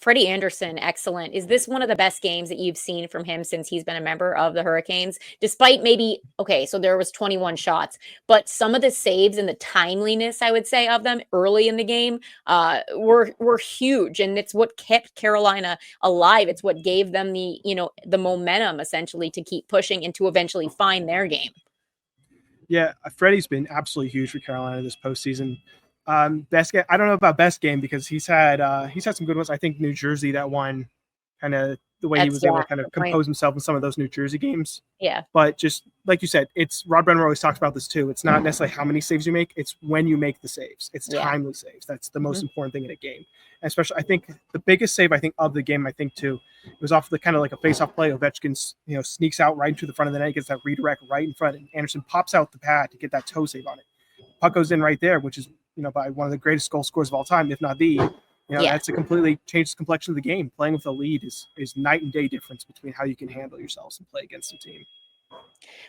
Freddie Andersen, excellent. Is this one of the best games that you've seen from him since he's been a member of the Hurricanes? Despite maybe, okay, so there was 21 shots, but some of the saves and the timeliness, I would say, of them early in the game were huge, and it's what kept Carolina alive. It's what gave them the momentum essentially to keep pushing and to eventually find their game. Yeah, Freddie's been absolutely huge for Carolina this postseason. Best game, I don't know about best game because he's had some good ones. I think New Jersey, that one, kind of the way he was able to kind of compose himself in some of those New Jersey games. Yeah. But just like you said, it's Rod Brenner always talks about this too. It's not necessarily how many saves you make; it's when you make the saves. It's timely saves. That's the most important thing in a game. And especially, I think the biggest save of the game, it was off the kind of like a face-off play. Ovechkin, sneaks out right into the front of the net, gets that redirect right in front, and Andersen pops out the pad to get that toe save on it. Puck goes in right there, which is by one of the greatest goal scorers of all time, if not the. That's a completely changed the complexion of the game. Playing with a lead is night and day difference between how you can handle yourselves and play against a team.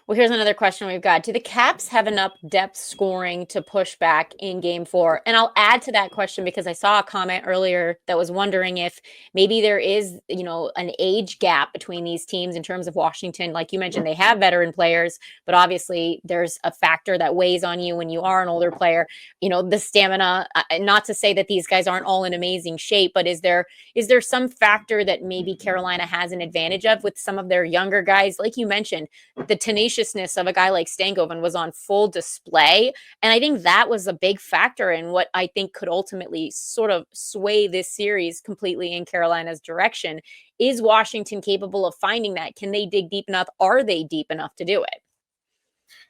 Well, here's another question we've got. Do the Caps have enough depth scoring to push back in Game 4? And I'll add to that question because I saw a comment earlier that was wondering if maybe there is, an age gap between these teams in terms of Washington. Like you mentioned, they have veteran players, but obviously there's a factor that weighs on you when you are an older player. The stamina. Not to say that these guys aren't all in amazing shape, but is there some factor that maybe Carolina has an advantage of with some of their younger guys? Like you mentioned, the tenaciousness of a guy like Stankoven was on full display. And I think that was a big factor in what I think could ultimately sort of sway this series completely in Carolina's direction. Is Washington capable of finding that? Can they dig deep enough? Are they deep enough to do it?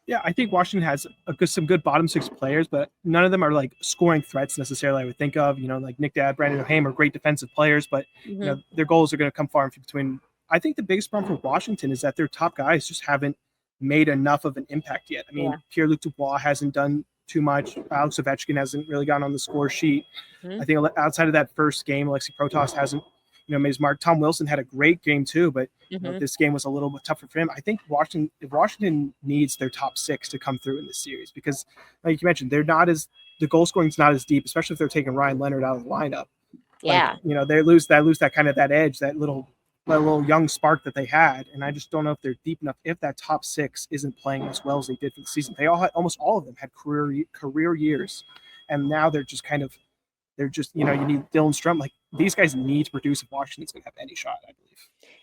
Yeah, I think Washington has some good bottom six players, but none of them are like scoring threats necessarily. I would think of, like Nick Dad, Brandon O'Haim are great defensive players, but their goals are going to come far and few between. I think the biggest problem for Washington is that their top guys just haven't made enough of an impact yet. I mean, Pierre-Luc Dubois hasn't done too much. Alex Ovechkin hasn't really gotten on the score sheet. I think outside of that first game, Alexei Protas hasn't, made his mark. Tom Wilson had a great game too, but this game was a little bit tougher for him. I think Washington needs their top six to come through in this series because, like you mentioned, the goal scoring is not as deep, especially if they're taking Ryan Leonard out of the lineup. Yeah, they lose that kind of that edge, that little young spark that they had, and I just don't know if they're deep enough. If that top six isn't playing as well as they did for the season, almost all of them had career years, and now they're just you need Dylan Strum. Like these guys need to produce if Washington's going to have any shot, I believe.